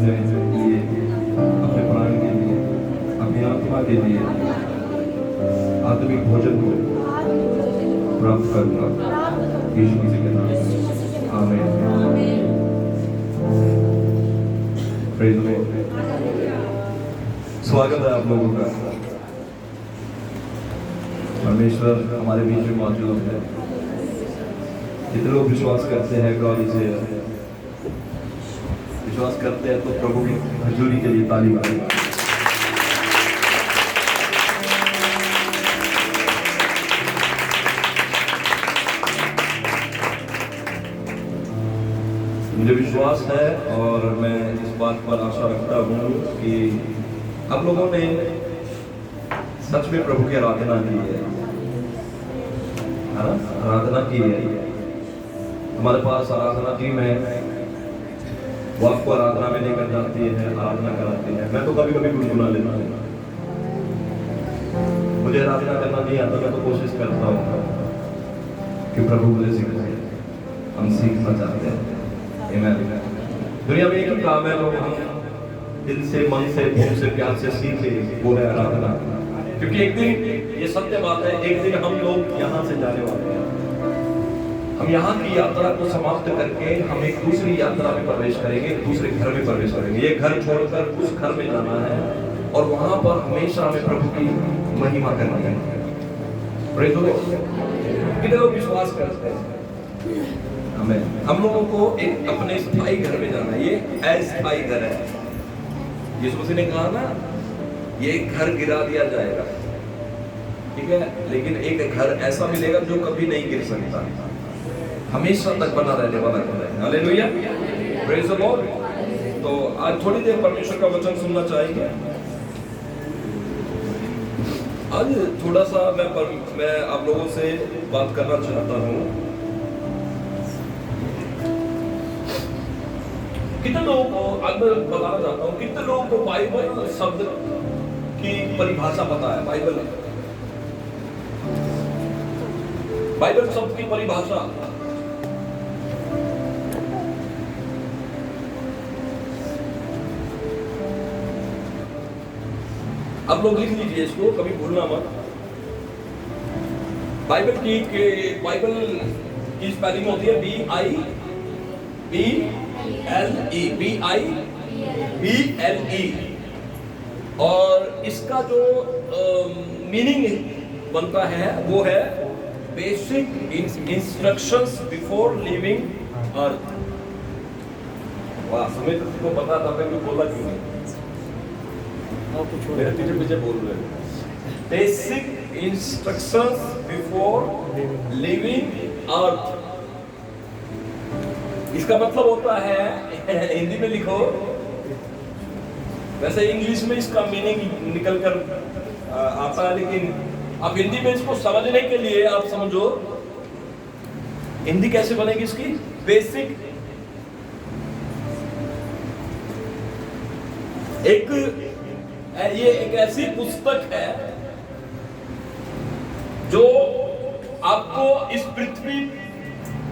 अपने लिए, अपने प्राण के लिए, अपनी आत्मा के लिए आत्मिक भोजन को प्राप्त करूंगा यीशु मसीह के नाम में। आमीन। Praise the Lord. स्वागत है आप लोगों का। परमेश्वर हमारे बीच में मौजूद है। जितने लोग विश्वास करते हैं गॉड इज हियर, विश्वास करते हैं तो प्रभु की हजूरी के लिए ताली बजाएं। मुझे विश्वास है और मैं इस बात पर आशा रखता हूँ कि आप लोगों ने सच में प्रभु की आराधना की है, आराधना की है। हमारे पास आराधना टीम है, वो आपको आराधना में लेकर जाती है, आराधना कराती है। मैं तो कभी कभी गुनगुना लेता हूँ, मुझे आराधना करना नहीं आता, मैं तो कोशिश करता हूँ कि प्रभु मुझे सिखाए। हम सीखना चाहते हैं। दुनिया में एक ही काम है, लोग हम दिल से, मन से, खून से, प्यार से सीखे, वो है आराधना। क्योंकि एक दिन, ये सत्य बात है, एक दिन हम लोग यहाँ से जाने वाले हैं। हम यहाँ की यात्रा को समाप्त करके हम एक दूसरी यात्रा में प्रवेश करेंगे, दूसरे घर में प्रवेश करेंगे। ये घर छोड़कर उस घर में जाना है और वहां पर हमेशा हमें प्रभु की महिमा करनी है। Praise the Lord. कितने लोग विश्वास करते हैं? हमें, हम लोगों को एक अपने स्थायी घर में जाना है। ये अस्थायी घर है। यीशु मसीह ने कहा ना, ये घर गिरा दिया जाएगा, ठीक है, लेकिन एक घर ऐसा मिलेगा जो कभी नहीं गिर सकता, हमेशा तक बना रहने वाला घर है। Hallelujah, praise the Lord. तो आज थोड़ी देर परमेश्वर का वचन सुनना चाहेंगे। आज थोड़ा सा मैं आप लोगों से बात करना चाहता हूँ। कितने लोगों को, आज मैं बताना चाहता हूँ, कितने लोगों को बाइबल शब्द की परिभाषा पता है? बाइबल शब्द की परिभाषा, आप लोग लिख लीजिए इसको, कभी भूलना मत। बाइबल की स्पेलिंग होती है BIBLE, और इसका जो मीनिंग बनता है वो है बेसिक इंस्ट्रक्शंस बिफोर लिविंग अर्थ। वाह, हमें तो पता था, मैं बोला क्यों नहीं? मेरे पीछे बोल रहे हैं। बेसिक इंस्ट्रक्शंस बिफोर लिविंग अर्थ, इसका मतलब होता है, हिंदी में लिखो, वैसे इंग्लिश में इसका मीनिंग निकल कर आता है, लेकिन अब हिंदी में इसको समझने के लिए आप समझो, हिंदी कैसे बनेगी इसकी? बेसिक, ये एक ऐसी पुस्तक है जो आपको इस पृथ्वी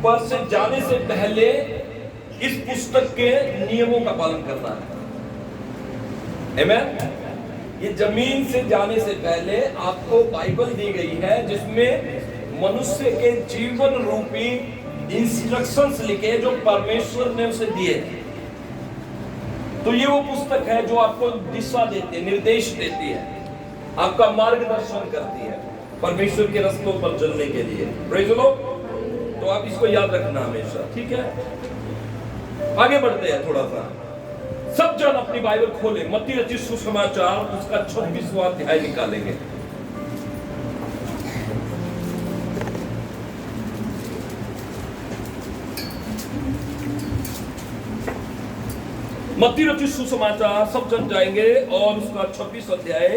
पर से जाने से पहले इस पुस्तक के नियमों का पालन करना है। आमीन। ये जमीन से जाने से पहले आपको बाइबल दी गई है, जिसमें मनुष्य के जीवन रूपी इंस्ट्रक्शंस लिखे जो परमेश्वर ने उसे दिए। तो ये वो पुस्तक है जो आपको दिशा देती है, निर्देश देती है, आपका मार्गदर्शन करती है परमेश्वर के रास्तों पर चलने के लिए। Praise the Lord. तो आप इसको याद रखना हमेशा, ठीक है? आगे बढ़ते हैं थोड़ा सा। सब जन अपनी बाइबल खोले, मत्ती रचित सुसमाचार उसका 26वां अध्याय निकालेंगे। मत्ती रचित सुसमाचार सब जन जाएंगे और उसका 26 अध्याय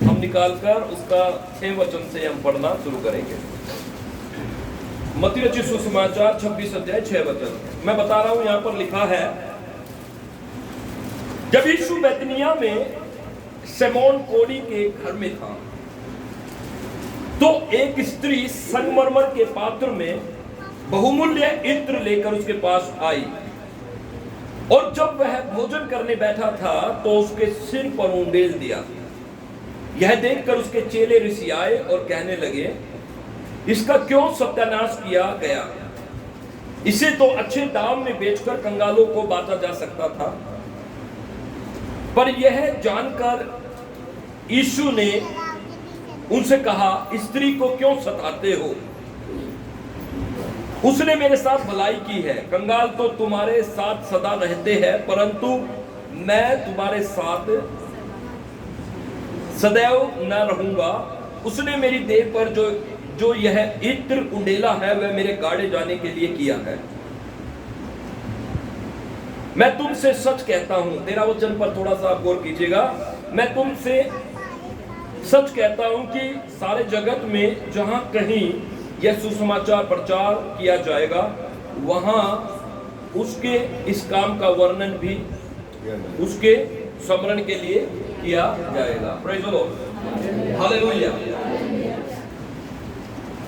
हम निकालकर उसका 6 वचन से हम पढ़ना शुरू करेंगे। मत्ती रचित सुसमाचार 26 अध्याय 6 वचन मैं बता रहा हूं। यहां पर लिखा है, जब यीशु बैतनिया में सिमोन कोढ़ी के घर में था, तो एक स्त्री संगमरमर के पात्र में बहुमूल्य इत्र लेकर उसके पास आई। और जब वह भोजन करने बैठा था तो उसके सिर पर उंडेल दिया। यह देखकर उसके चेले रिसियाए और कहने लगे, इसका क्यों सत्यानाश किया गया? इसे तो अच्छे दाम में बेचकर कंगालों को बांटा जा सकता था। पर यह जानकर यीशु ने उनसे कहा, स्त्री को क्यों सताते हो? उसने मेरे साथ भलाई की है। कंगाल तो तुम्हारे साथ सदा रहते हैं, परंतु मैं तुम्हारे साथ सदैव न रहूंगा। उसने मेरी देह पर जो यह इत्र उंडेला है वह मेरे गाड़े जाने के लिए किया है। मैं तुमसे सच कहता हूं, 13 वचन पर थोड़ा सा आप गौर कीजिएगा। मैं तुमसे सच कहता हूं कि सारे जगत में जहां कहीं यह सुसमाचार प्रचार किया जाएगा, वहां उसके इस काम का वर्णन भी उसके स्मरण के लिए किया जाएगा। Praise the Lord, hallelujah.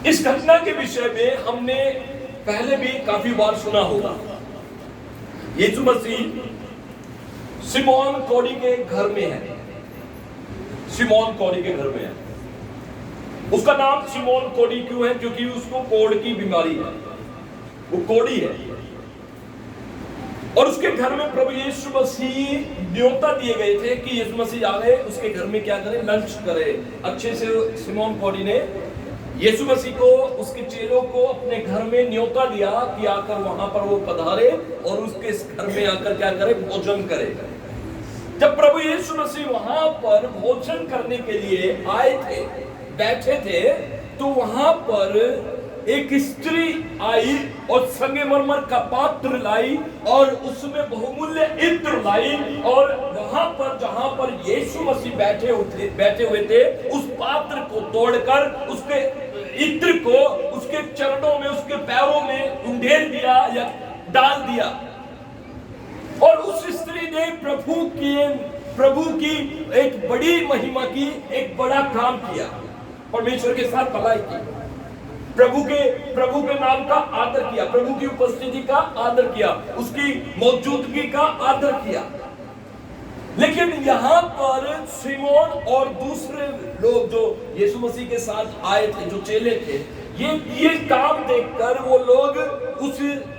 इस घटना के विषय में हमने पहले भी काफी बार सुना होगा। यीशु मसीह सिमोन कोढ़ी के घर में है। सिमोन कोढ़ी के घर में है। उसका नाम सिमोन कोढ़ी क्यों है? क्योंकि उसको कोढ़ की बीमारी है, वो कोढ़ी है। और उसके घर में प्रभु यीशु मसीह न्योता दिए गए थे कि यीशु मसीह आए, उसके घर में क्या करे? लंच करे। अच्छे से सिमोन कोढ़ी ने यीशु मसीह को, उसके चेलों को अपने घर में न्योता दिया कि आकर वहां पर वो पधारे और उसके घर में आकर क्या करे? भोजन करे। जब प्रभु यीशु मसीह वहां पर भोजन करने के लिए आए थे, बैठे थे, तो वहां पर एक स्त्री आई और संगमरमर का पात्र लाई और उसमें बहुमूल्य इत्र लाई। और वहां पर जहां पर यीशु मसीह बैठे हुए थे, उस पात्र को तोड़कर उसके इत्र को उसके चरणों में, उसके पैरों में उंडेल दिया या डाल दिया। और उस स्त्री ने प्रभु की एक बड़ी महिमा की, एक बड़ा काम किया, परमेश्वर के साथ भलाई की, प्रभु के नाम का आदर किया, प्रभु की उपस्थिति का आदर किया, उसकी मौजूदगी का आदर किया। लेकिन यहाँ पर सिमोन और दूसरे लोग जो यीशु मसीह के साथ आए थे, जो चेले थे, ये काम देखकर वो लोग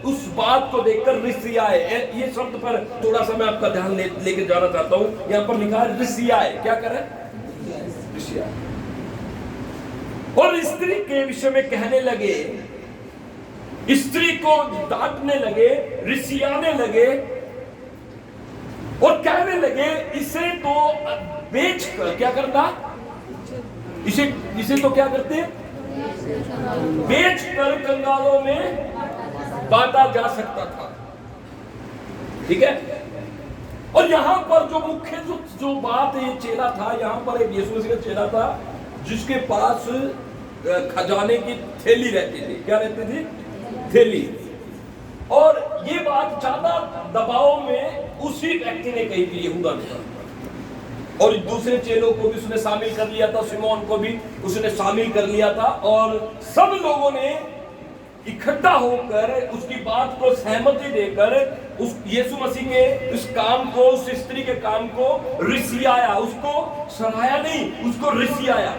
उस बात को देखकर रिसियाए। ये शब्द पर थोड़ा सा मैं आपका ध्यान लेके जाना चाहता हूँ। यहाँ पर लिखा है रिसियाए। क्या करें? रिसियाए। और स्त्री के विषय में कहने लगे, स्त्री को डांटने लगे, रिसियाने लगे और कहने लगे, इसे तो बेच कर क्या करना? इसे तो क्या करते? बेच कर कंगालों में बांटा जा सकता था। ठीक है। और यहां पर जो मुख्य जो बात ये चेला था, यहां पर एक यीशु मसीह का चेला था जिसके पास खजाने की थैली रहती थी। क्या रहती थी? थैली। और ये बात ज्यादा दबाव में उसी व्यक्ति ने कही थी, यहूदा ने। और दूसरे चेलों को भी उसने शामिल कर लिया था, सिमोन को भी उसने शामिल कर लिया था। और सब लोगों ने इकट्ठा होकर उसकी बात को सहमति देकर उस यीशु मसीह के इस काम को, उस स्त्री के काम को रिसियाया। उसको सराहया नहीं, उसको रिसियाया।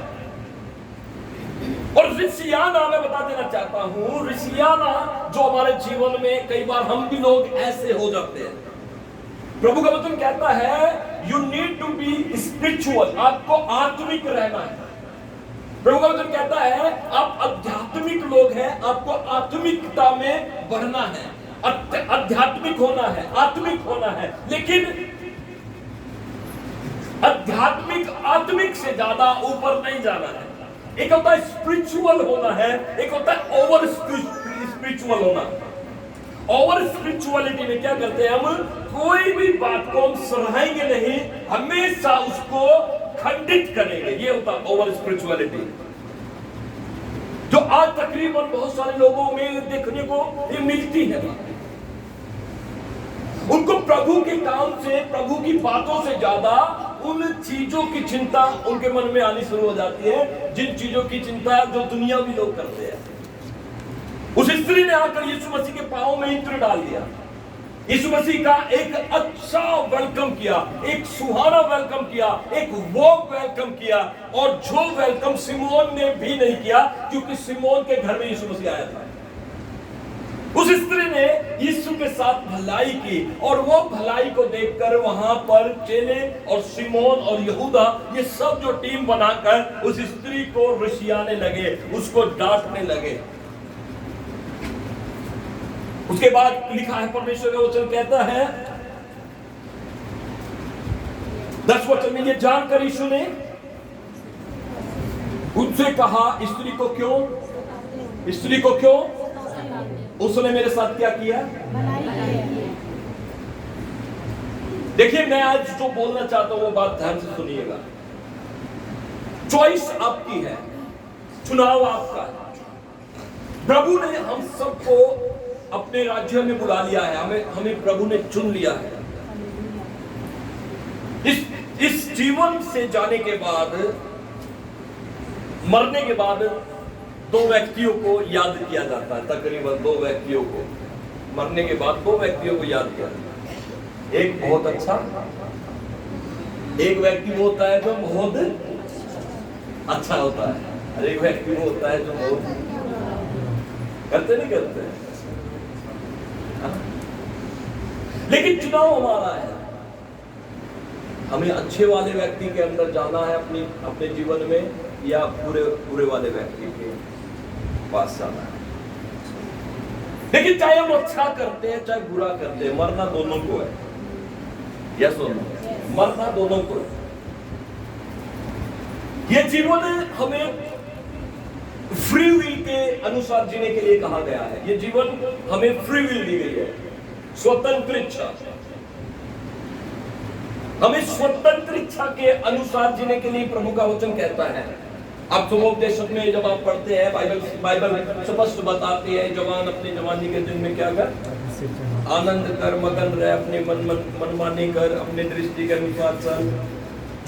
और रिसियाना, मैं बता देना चाहता हूं, रिसियाना जो हमारे जीवन में कई बार हम भी लोग ऐसे हो जाते हैं। प्रभु का वचन कहता है you need to be spiritual, आपको आत्मिक रहना है। प्रभु का वचन कहता है आप आध्यात्मिक लोग हैं, आपको आत्मिकता में बढ़ना है, आध्यात्मिक होना है, आत्मिक होना है। लेकिन आत्मिक से ज्यादा ऊपर नहीं जाना है। एक होता है स्पिरिचुअल होना है, एक होता है ओवर स्पिरिचुअल होना। ओवर स्पिरिचुअलिटी में क्या करते हैं हम? कोई भी बात को हम सराहेंगे नहीं, हमेशा उसको खंडित करेंगे। ये होता है ओवर स्पिरिचुअलिटी, जो आज तकरीबन बहुत सारे लोगों में देखने को ये मिलती है। उनको प्रभु के काम से, प्रभु की बातों से ज्यादा उन चीजों की चिंता उनके मन में आनी शुरू हो जाती है, जिन चीजों की चिंता जो दुनियावी लोग करते हैं। उस स्त्री ने आकर यीशु मसीह के पांव में इत्र डाल दिया। यीशु मसीह का एक अच्छा वेलकम किया, एक सुहाना वेलकम किया, एक वार्म वेलकम किया, और जो वेलकम सिमोन ने भी नहीं किया, क्योंकि सिमोन के घर में यीशु मसीह आया था। उस स्त्री ने यीशु के साथ भलाई की, और वो भलाई को देखकर वहां पर चेले और सिमोन और यहूदा, ये सब जो टीम बनाकर उस स्त्री को रिसियाने लगे, उसको डांटने लगे। उसके बाद लिखा है, परमेश्वर का वचन कहता है 10 वचन में, ये जानकर यीशु ने उनसे कहा, स्त्री को क्यों, स्त्री को क्यों, उसने मेरे साथ क्या किया। देखिए, मैं आज जो बोलना चाहता हूं वो बात ध्यान से सुनिएगा। चॉइस आपकी है, चुनाव आपका है। प्रभु ने हम सबको अपने राज्य में बुला लिया है, हमें प्रभु ने चुन लिया है। इस जीवन से जाने के बाद, मरने के बाद 2 व्यक्तियों को याद किया जाता है, तकरीबन 2 व्यक्तियों को मरने के बाद 2 व्यक्तियों को याद किया जाता है। एक बहुत अच्छा, एक व्यक्ति वो होता है जो बहुत अच्छा होता है, और एक व्यक्ति वो होता है जो बहुत करते नहीं करते। लेकिन चुनाव हमारा है, हमें अच्छे वाले व्यक्ति के अंदर जाना है अपने जीवन में, या बुरे वाले व्यक्ति के पास जाना है। लेकिन चाहे हम अच्छा करते हैं चाहे बुरा करते हैं, मरना दोनों को है। यस और नो, मरना दोनों को है। ये जीवन हमें फ्री विल के अनुसार जीने के लिए कहा गया है। ये जीवन हमें फ्री विल दी गई है, स्वतंत्र इच्छा। हमें स्वतंत्र इच्छा के अनुसार जीने के लिए प्रभु का वचन कहता है। आप सुबोपदेशक में जब आप पढ़ते हैं, बाइबल स्पष्ट बताते हैं, जवान अपने जवानी के दिन में क्या कर, आनंद कर, मगन रह, अपने मनमानी कर, अपने दृष्टि के अनुसार चल,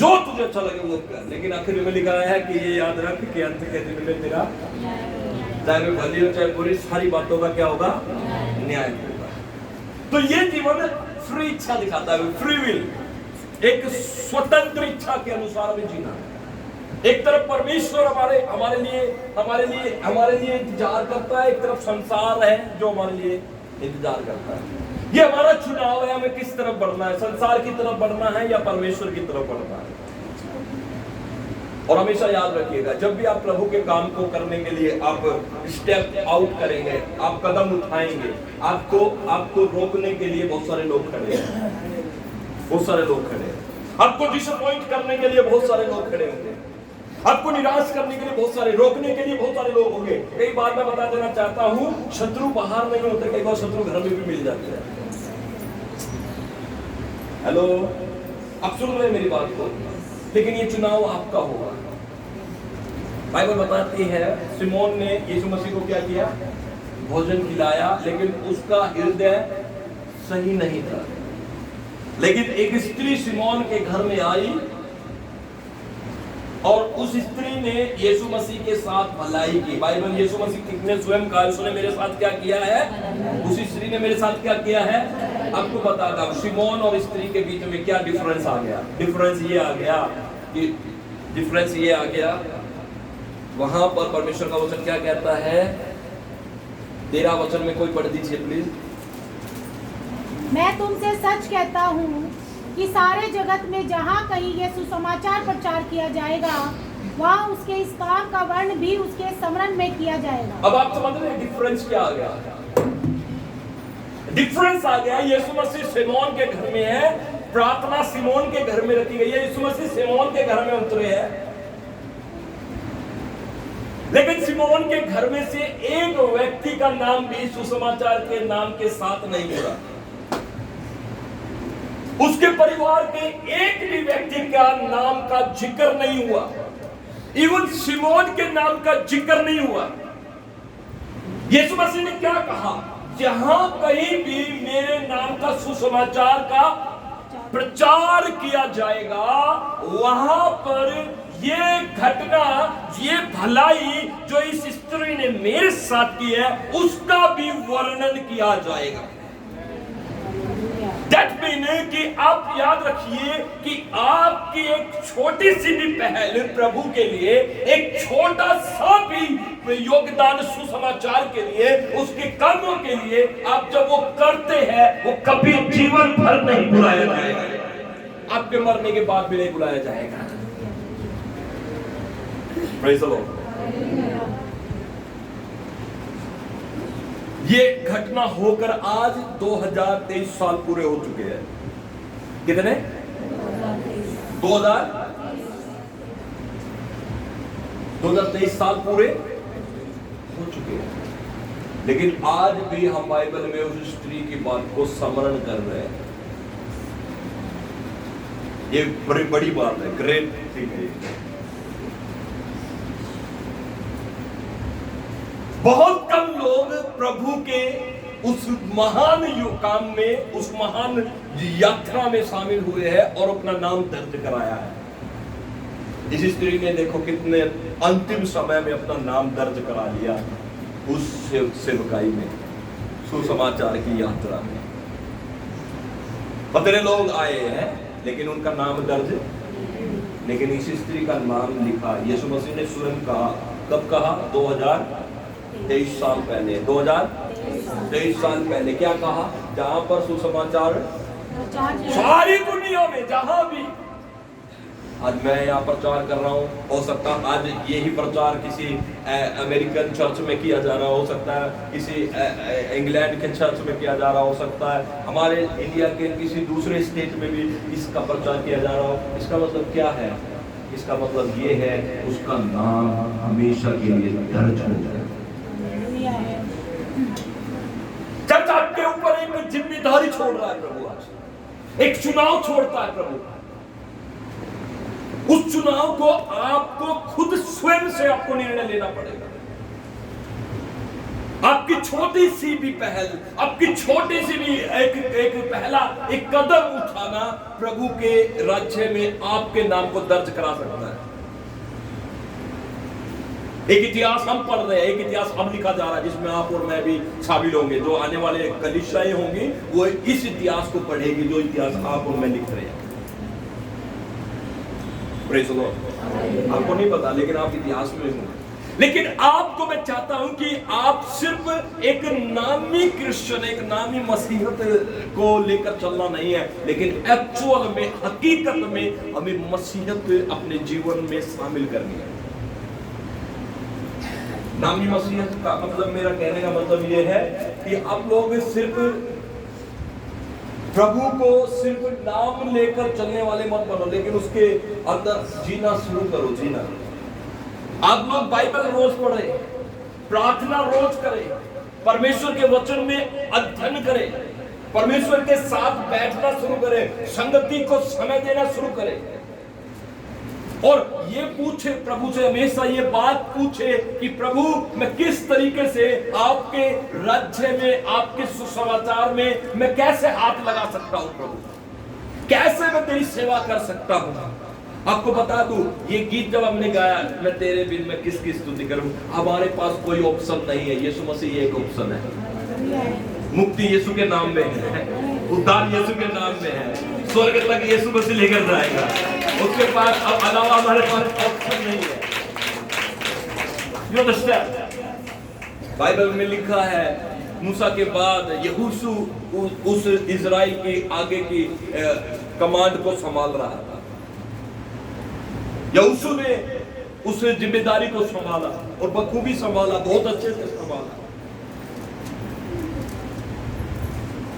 जो तुझे अच्छा लगे वो कर। लेकिन आखिर में लिखा है कि ये याद रख कि अंत के दिन में तेरा, चाहे भली हो चाहे बुरी, सारी बातों का क्या होगा, न्याय होगा। तो ये जीवन फ्री इच्छा दिखाता है, फ्री विल, एक स्वतंत्र इच्छा के अनुसार हमें जीना है। एक तरफ परमेश्वर हमारे लिए इंतजार करता है, एक तरफ संसार है जो हमारे लिए इंतजार करता है। ये हमारा चुनाव है, हमें किस तरफ बढ़ना है, संसार की तरफ बढ़ना है या परमेश्वर की तरफ बढ़ना है। और हमेशा याद रखिएगा, जब भी आप प्रभु के काम को करने के लिए आप स्टेप आउट करेंगे, आप कदम उठाएंगे, आपको रोकने के लिए बहुत सारे लोग खड़े हैं, बहुत सारे लोग खड़े हैं। आपको डिसअपॉइंट करने के लिए बहुत सारे लोग खड़े होंगे, आपको निराश करने के लिए बहुत सारे, रोकने के लिए बहुत सारे लोग होंगे। कई बार मैं बता देना चाहता हूं, शत्रु बाहर नहीं होते, कई बार शत्रु घर में भी मिल जाते हैं। हेलो, आप सुन रहे हैं मेरी बात को? लेकिन ये चुनाव आपका होगा। बाइबल बताती है, सिमोन ने यीशु मसीह को क्या किया, भोजन खिलाया, लेकिन उसका हृदय सही नहीं था। लेकिन एक स्त्री सिमोन के घर में आई, और उस स्त्री ने यीशु मसीह के साथ भलाई की। बाइबल यीशु मसीह ने स्वयं कहा, उसने मेरे साथ क्या किया है, उस स्त्री ने मेरे साथ क्या किया है। आपको बता दूं, सिमोन और स्त्री के बीच में क्या डिफरेंस आ गया। डिफरेंस ये आ गया, वहां पर परमेश्वर का वचन क्या कहता है, 13 वचन में कोई पढ़ दीजिए प्लीज। मैं तुमसे सच कहता हूँ कि सारे जगत में जहाँ कहीं ये सुसमाचार प्रचार किया जाएगा, वहाँ उसके इस काम का वर्ण भी उसके स्मरण में किया जाएगा। अब आप समझ रहे हैं डिफरेंस क्या आ गया? डिफरेंस आ गया। यीशु मसीह सिमोन के घर में है, प्रार्थना सिमोन के घर में रखी गई है, यीशु मसीह सिमोन के घर में उतरे हैं। लेकिन सिमोन के घर में से एक व्यक्ति का नाम भी सुसमाचार के नाम के साथ नहीं जुड़ा। उसके परिवार के एक भी व्यक्ति का नाम का जिक्र नहीं हुआ, इवन सिमोन के नाम का जिक्र नहीं हुआ। यीशु मसीह ने क्या कहा, जहां कहीं भी मेरे नाम का सुसमाचार का प्रचार किया जाएगा, वहां पर ये घटना, ये भलाई जो इस स्त्री ने मेरे साथ की है, उसका भी वर्णन किया जाएगा। That means कि आप याद रखिए कि आपकी एक छोटी सी भी पहल प्रभु के लिए, एक छोटा सा भी योगदान सुसमाचार के लिए, उसके कर्मों के लिए आप जब वो करते हैं, वो कभी जीवन भर नहीं बुलाया जाएगा, आपके मरने के बाद भी नहीं बुलाया जाएगा। Praise the Lord। ये घटना होकर आज 2023 साल पूरे हो चुके हैं। कितने? 2023 साल पूरे हो चुके हैं, लेकिन आज भी हम बाइबल में उस स्त्री की बात को स्मरण कर रहे हैं। ये बड़ी बड़ी बात है, ग्रेट थिंग है। बहुत कम लोग प्रभु के उस महान काम में, उस महान यात्रा में शामिल हुए हैं और अपना नाम दर्ज कराया है। इस स्त्री ने देखो कितने अंतिम समय में अपना नाम दर्ज करा लिया उस सेवकाई में, सुसमाचार की यात्रा में। बतरे लोग आए हैं लेकिन उनका नाम दर्ज, लेकिन इस स्त्री का नाम लिखा। यीशु मसीह ने स्वयं कहा, कब कहा? 2023 साल पहले, 2023 साल पहले क्या कहा? जहां पर सुसमाचार सारी दुनिया में जहां भी, आज मैं यहाँ प्रचार कर रहा हूँ, हो सकता है आज यही प्रचार किसी अमेरिकन चर्च में किया जा रहा, हो सकता है किसी इंग्लैंड के चर्च में किया जा रहा, हो सकता है हमारे इंडिया के किसी दूसरे स्टेट में भी इसका प्रचार किया जा रहा हो। इसका मतलब क्या है? इसका मतलब ये है उसका नाम हमेशा के लिए दर्ज हो जाए। चर्च आपके ऊपर एक जिम्मेदारी छोड़ रहा है प्रभु, आज एक चुनाव छोड़ता है प्रभु। उस चुनाव को आपको खुद स्वयं से आपको निर्णय लेना पड़ेगा। आपकी छोटी सी भी पहल, आपकी छोटी सी भी एक पहला एक कदम उठाना प्रभु के राज्य में आपके नाम को दर्ज करा सकता है। एक इतिहास हम पढ़ रहे हैं, एक इतिहास हम लिखा जा रहा है जिसमें आप और मैं भी शामिल होंगे। जो आने वाले कलीसियाएं होंगी वो इस इतिहास को पढ़ेगी जो इतिहास आप और मैं लिख रहे हैं। Praise the Lord. आपको नहीं पता लेकिन आप इतिहास में होंगे। लेकिन आपको मैं चाहता हूं कि आप सिर्फ एक नामी क्रिश्चियन, एक नामी मसीहत को लेकर चलना नहीं है, लेकिन एक्चुअल में, हकीकत में हमें मसीहत अपने जीवन में शामिल करनी है। नामी मसीहत का मतलब, मेरा कहने का मतलब ये है कि आप लोग सिर्फ प्रभु को सिर्फ नाम लेकर चलने वाले मत बनो, लेकिन उसके अंदर जीना शुरू करो, जीना। आप लोग बाइबल रोज पढ़े, प्रार्थना रोज करें, परमेश्वर के वचन में अध्ययन करें, परमेश्वर के साथ बैठना शुरू करें, संगति को समय देना शुरू करें और ये पूछे प्रभु से, हमेशा ये बात पूछे कि प्रभु मैं किस तरीके से आपके राज्य में, आपके सुसमाचार में मैं कैसे हाथ लगा सकता हूं प्रभु, कैसे मैं तेरी सेवा कर सकता हूं। आपको बता दूं, ये गीत जब हमने गाया, मैं तेरे बिन मैं किसकी स्तुति करूं, हमारे पास कोई ऑप्शन नहीं है। यीशु मसीह एक ऑप्शन है। मुक्ति यीशु के नाम में है, उद्धार यीशु के नाम में है, स्वर्ग तक यीशु मसीह लेकर जाएगा। उसके पास अब अलावा हमारे पास ऑप्शन नहीं है। You understand? बाइबल में लिखा है मूसा के बाद यहोशू उस इजराइल की आगे की कमांड को संभाल रहा था। यहोशू ने उस जिम्मेदारी को संभाला और बखूबी संभाला, बहुत अच्छे से संभाला।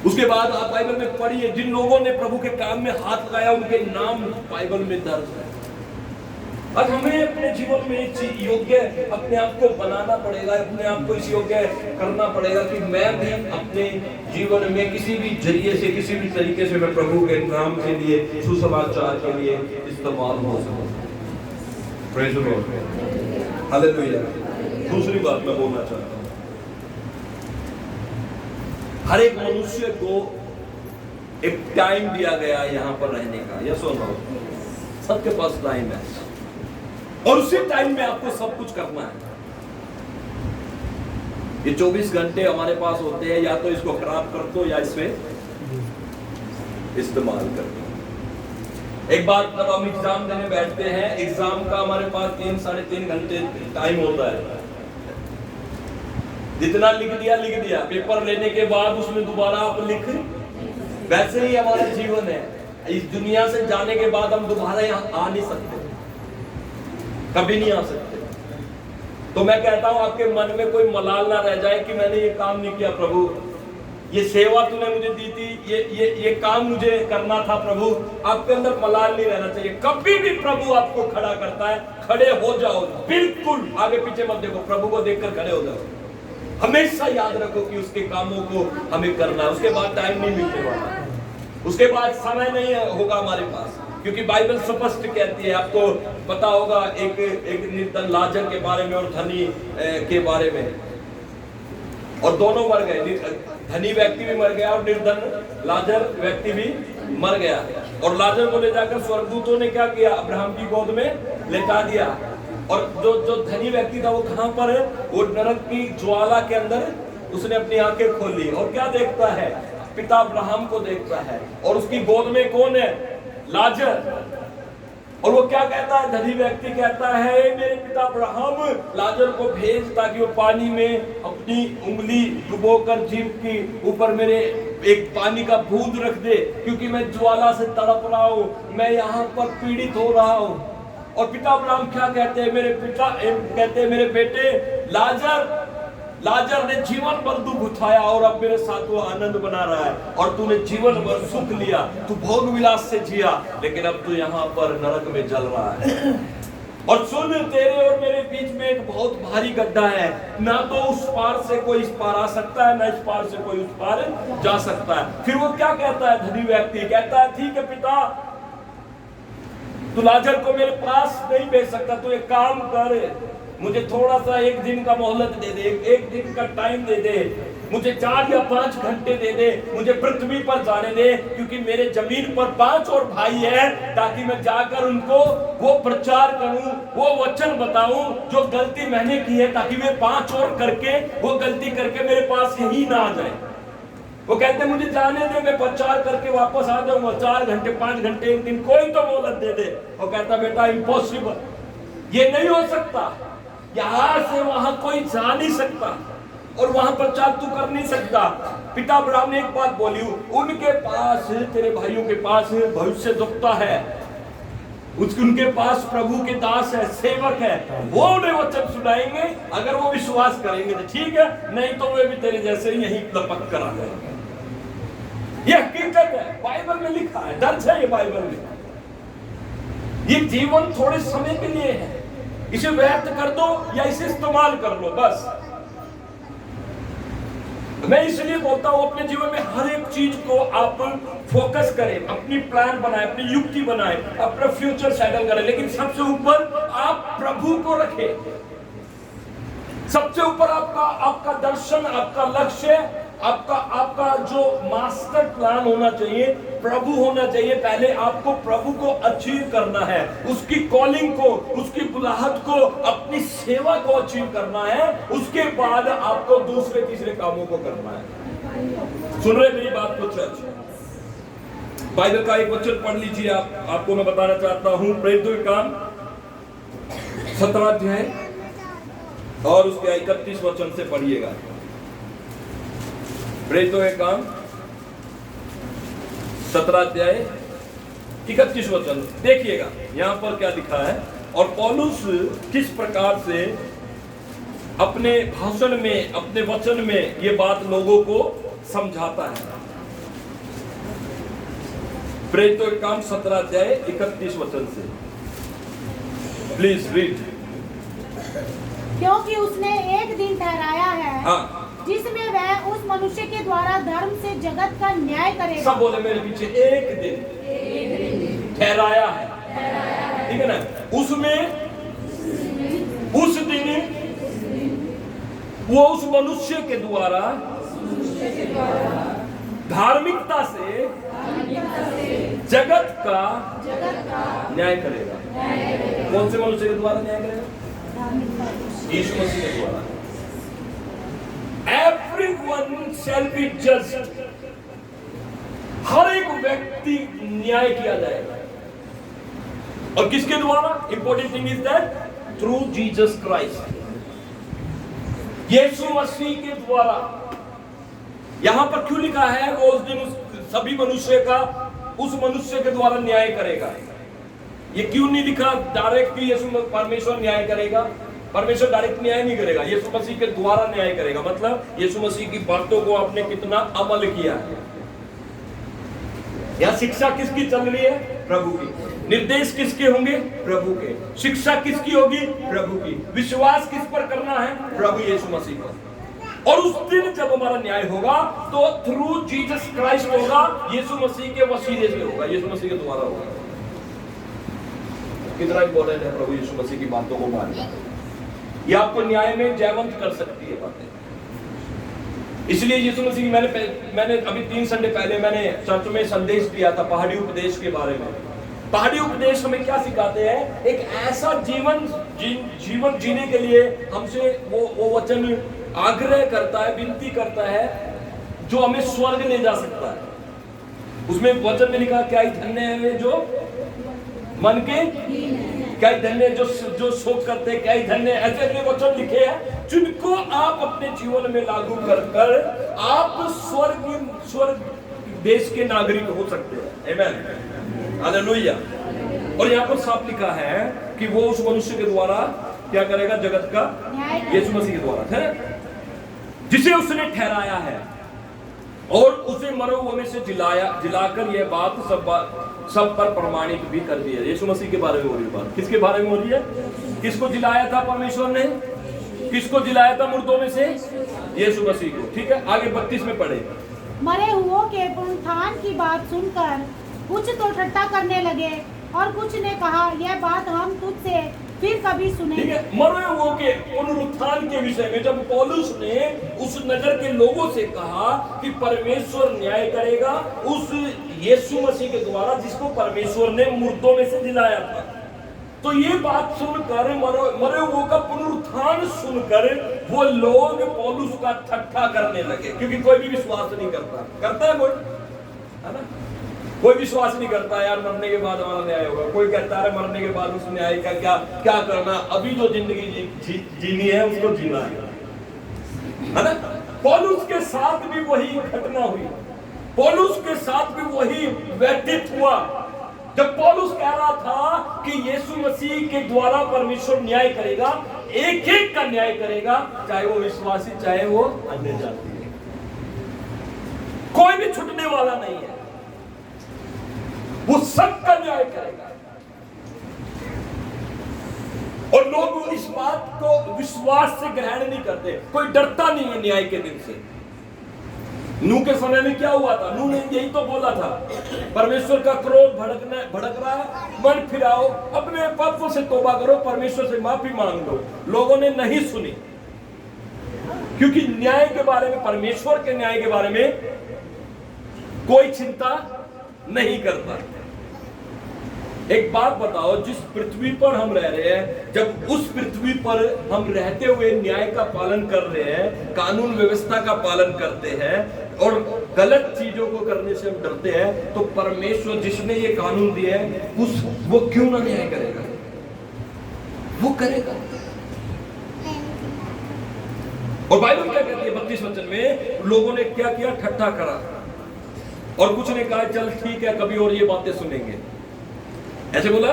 उसके बाद आप बाइबल में पढ़िए, जिन लोगों ने प्रभु के काम में हाथ लगाया उनके नाम बाइबल में दर्ज है। अब हमें अपने जीवन में इस योग्य अपने आप को बनाना पड़ेगा, अपने आप को इस योग्य करना पड़ेगा कि मैं भी अपने जीवन में किसी भी जरिए से, किसी भी तरीके से मैं प्रभु के नाम के लिए, सुसमाचार के लिए इस्तेमाल हो सकूं। Praise the Lord, hallelujah. दूसरी बात मैं बोलना चाहता हूं, हर एक मनुष्य को एक टाइम दिया गया यहाँ पर रहने का। यस और नो? सबके पास टाइम है और उसी टाइम में आपको सब कुछ करना है। ये 24 घंटे हमारे पास होते हैं, या तो इसको खराब कर दो या इसमें इस्तेमाल करते हैं। एक बार जब हम एग्जाम देने बैठते हैं, एग्जाम का हमारे पास 3-3.5 घंटे टाइम होता है। जितना लिख दिया, पेपर लेने के बाद उसमें दोबारा आप लिख, वैसे ही हमारा जीवन है। इस दुनिया से जाने के बाद हम दोबारा यहाँ आ नहीं सकते, कभी नहीं आ सकते। तो मैं कहता हूं आपके मन में कोई मलाल ना रह जाए कि मैंने ये काम नहीं किया प्रभु, ये सेवा तूने मुझे दी थी, ये काम मुझे करना था प्रभु। आपके अंदर मलाल नहीं रहना चाहिए। कभी भी प्रभु आपको खड़ा करता है, खड़े हो जाओ, बिल्कुल आगे पीछे मत देखो, प्रभु को देखकर खड़े हो जाओ। हमेशा याद रखो कि उसके कामों को हमें करना है। उसके बाद टाइम नहीं मिलने वाला, उसके बाद समय नहीं होगा हमारे पास, क्योंकि बाइबल स्पष्ट कहती है, आपको पता होगा एक निर्धन लाजर के बारे में और धनी के बारे में, और दोनों मर गए। धनी व्यक्ति भी मर गया और निर्धन लाजर व्यक्ति भी मर गया। और लाजर को ले जाकर स्वर्गदूतों ने क्या किया, अब्राहम की गोद में लेटा दिया। और जो धनी व्यक्ति था वो कहां पर है, वो नरक की ज्वाला के अंदर उसने अपनी आंखें खोली और क्या देखता है, पिता अब्राहम को देखता है। और उसकी गोद में कौन है, लाजर। और वो क्या कहता है, धनी व्यक्ति कहता है, मेरे पिता अब्राहम, लाजर को भेज ताकि वो पानी में अपनी उंगली डुबोकर जीभ की ऊपर मेरे एक पानी का बूंद रख दे, क्योंकि मैं ज्वाला से तड़प रहा हूं, मैं यहाँ पर पीड़ित हो रहा हूं। और पिता अब्राहम क्या कहते हैं, मेरे पिता कहते हैं, मेरे बेटे लाजर ने जीवन भर दुख उठाया और अब मेरे साथ वो आनंद बना रहा है, और तूने जीवन भर सुख लिया, तू भोग विलास से जिया, लेकिन अब तू यहाँ पर नरक में जल रहा है। और सुन, तेरे और मेरे बीच में एक बहुत भारी गड्ढा है, ना तो उस पार से कोई इस पार आ सकता है, ना इस पार से कोई उस पार जा सकता है। फिर वो क्या कहता है, धनी व्यक्ति कहता है, ठीक है पिता, तू लाजर को मेरे पास नहीं भेज सकता, तू एक काम कर, मुझे थोड़ा सा 1 दिन का मोहलत दे दे, 1 दिन का टाइम दे दे, मुझे 4 या 5 घंटे दे दे, मुझे पृथ्वी पर जाने दे, क्योंकि मेरे जमीन पर 5 और भाई हैं, ताकि मैं जाकर उनको वो प्रचार करूं, वो वचन बताऊं जो गलती मैंने की है, ताकि वे 5 और करके वो गलती करके मेरे पास यही ना आ जाए। वो कहते मुझे जाने दे, मैं प्रचार करके वापस आ जाऊंगा, 4 घंटे 5 घंटे 1 दिन, कोई तो मोहलत दे दे। वो कहता बेटा इम्पॉसिबल, ये नहीं हो सकता, यहां से वहां कोई जा नहीं सकता और वहां प्रचार तू कर नहीं सकता। पिता अब्राहम ने एक बात बोली, उनके पास, तेरे भाइयों के पास भविष्यद्वक्ता है, उनके पास प्रभु के दास है, सेवक है, वो उन्हें वचन सुनाएंगे, अगर वो विश्वास करेंगे तो ठीक है, नहीं तो वे भी तेरे जैसे ही यहीं लपक कर आ जाएंगे। ये हकीकत है, बाइबल में लिखा है, दर्ज है ये बाइबल में। ये जीवन थोड़े समय के लिए है, इसे व्यर्थ कर दो या इसे इस्तेमाल कर लो, बस। मैं इसलिए बोलता हूं, अपने जीवन में हर एक चीज को आप फोकस करें, अपनी प्लान बनाएं, अपनी युक्ति बनाएं, अपना फ्यूचर सेटल करें, लेकिन सबसे ऊपर आप प्रभु को रखें। सबसे ऊपर आपका दर्शन, आपका लक्ष्य, आपका जो मास्टर प्लान होना चाहिए, प्रभु होना चाहिए। पहले आपको प्रभु को अचीव करना है, उसकी कॉलिंग को, उसकी बुलाहट को, अपनी सेवा को अचीव करना है। उसके बाद आपको दूसरे तीसरे कामों को करना है। सुन रहे मेरी बात को चर्च? बाइबल का एक वचन पढ़ लीजिए, आपको मैं बताना चाहता हूं, प्रेरितों के काम 17 अध्याय और उसके 31 वचन से पढ़िएगा। प्रेरितों के काम 17 अध्याय 31 वचन देखिएगा, यहां पर क्या लिखा है और पौलुस किस प्रकार से अपने भाषण में, अपने वचन में ये बात लोगों को समझाता है। प्रेरितों के काम 17 अध्याय 31 वचन से, प्लीज रीड। क्योंकि उसने एक दिन ठहराया है, हाँ, जिसमें वह उस मनुष्य के द्वारा धर्म से जगत का न्याय करेगा। सब बोले मेरे पीछे, एक दिन ठहराया है, ठीक है ना? उसमें उस दिन वो उस मनुष्य के द्वारा धार्मिकता से जगत का न्याय करेगा। कौन से मनुष्य के द्वारा न्याय करेगा? यीशु मसीह के द्वारा। Everyone shall be judged। हर एक व्यक्ति न्याय किया जाएगा। और किसके द्वारा? Important thing is that through Jesus Christ, यीशु मसीह के द्वारा। यहां पर क्यों लिखा है वो उस दिन सभी मनुष्य का उस मनुष्य के द्वारा न्याय करेगा? ये क्यों नहीं लिखा डायरेक्ट कि यीशु परमेश्वर न्याय करेगा? परमेश्वर डायरेक्ट न्याय नहीं करेगा, यीशु मसीह के द्वारा न्याय करेगा। मतलब यीशु मसीह की बातों को आपने कितना अमल किया है। यहां शिक्षा किसकी चल रही है? प्रभु की। निर्देश किसके होंगे? प्रभु के। शिक्षा किसकी होगी? प्रभु की। विश्वास किस पर करना है? प्रभु यीशु मसीह पर। और उस दिन जब हमारा न्याय होगा तो थ्रू जीसस क्राइस्ट होगा, यीशु मसीह के वसीले से होगा, यीशु मसीह के द्वारा होगा। कितना इंपॉर्टेंट है प्रभु यीशु मसीह की बातों को मानना। ये आपको न्याय में जयवंत कर सकती है बातें। इसलिए यीशु मसीह की मैंने अभी 3 संडे पहले मैंने चर्च में संदेश दिया था पहाड़ी उपदेश के बारे में। पहाड़ी उपदेश हमें क्या सिखाते हैं? एक ऐसा जीवन जीने के लिए हमसे वो वचन आग्रह करता है, विनती करता है जो हमें स्वर्ग ले जा सकता है। उसमें वचन में लिखा, क्या ही धन्य है वे जो मन के, क्या ही धन्य जो शोक करते हैं, क्या ही धन्य, ऐसे वचन लिखे हैं जिनको आप अपने जीवन में लागू कर आप स्वर्ग देश के नागरिक हो सकते हैं। आमेन, हालेलुया। और यहाँ पर साफ लिखा है कि वो उस मनुष्य के द्वारा क्या करेगा? जगत का यीशु मसीह के द्वारा है जिसे उसने ठहराया है और उसे मरे हुए में से जिलाकर यह बात सब पर प्रमाणित भी कर दी है। यीशु मसीह के बारे में हो रही बात। किसके बारे में हो रही है? किसको जिलाया था परमेश्वर ने? किसको जिलाया था मुर्दों में से? यीशु मसीह को। ठीक है, आगे 32 में पढ़े। मरे हुओं के पुनरुत्थान की बात सुनकर कुछ तो ठट्ठा करने लगे और कुछ ने कहा, यह बात हम तुझसे फिर कभी सुनेंगे। ठीक है, मरे हुओं के पुनरुत्थान के विषय में जब पौलुस ने उस नगर के लोगों से कहा कि परमेश्वर न्याय करेगा उस यीशु मसीह के द्वारा जिसको परमेश्वर ने मुर्दों में से जिलाया था, तो ये बात सुनकर मरे हुओं का पुनरुत्थान सुनकर वो लोग पौलुस का ठट्ठा करने लगे। क्योंकि कोई भी विश्वास नहीं करता है कोई, है ना? कोई विश्वास नहीं करता यार मरने के बाद हमारा न्याय होगा। कोई कहता है मरने के बाद उस न्याय का क्या करना, अभी जो जिंदगी जीनी है उसको जीना है ना? पौलुस के साथ भी वही घटना हुई, पौलुस के साथ भी वही व्यतीत हुआ। जब पौलुस कह रहा था कि यीशु मसीह के द्वारा परमेश्वर न्याय करेगा, एक एक का न्याय करेगा, चाहे वो विश्वासी चाहे वो अन्य जाति, कोई भी छूटने वाला नहीं है, वो सबका न्याय करेगा। और लोग इस बात को विश्वास से ग्रहण नहीं करते, कोई डरता नहीं है न्याय के दिन से। नूह के समय में क्या हुआ था? नूह ने यही तो बोला था, परमेश्वर का क्रोध भड़क रहा है, मन फिराओ, अपने पापों से तौबा करो, परमेश्वर से माफी मांग लो। लोगों ने नहीं सुनी, क्योंकि न्याय के बारे में, परमेश्वर के न्याय के बारे में कोई चिंता नहीं करता। एक बात बताओ, जिस पृथ्वी पर हम रह रहे हैं, जब उस पृथ्वी पर हम रहते हुए न्याय का पालन कर रहे हैं, कानून व्यवस्था का पालन करते हैं और गलत चीजों को करने से हम डरते हैं, तो परमेश्वर जिसने ये कानून दिए हैं वो क्यों ना न्याय करेगा? वो करेगा। और बाइबल क्या कहती है 32 वचन में? लोगों ने क्या किया? ठट्ठा करा, और कुछ ने कहा चल ठीक है कभी और ये बातें सुनेंगे, ऐसे बोला।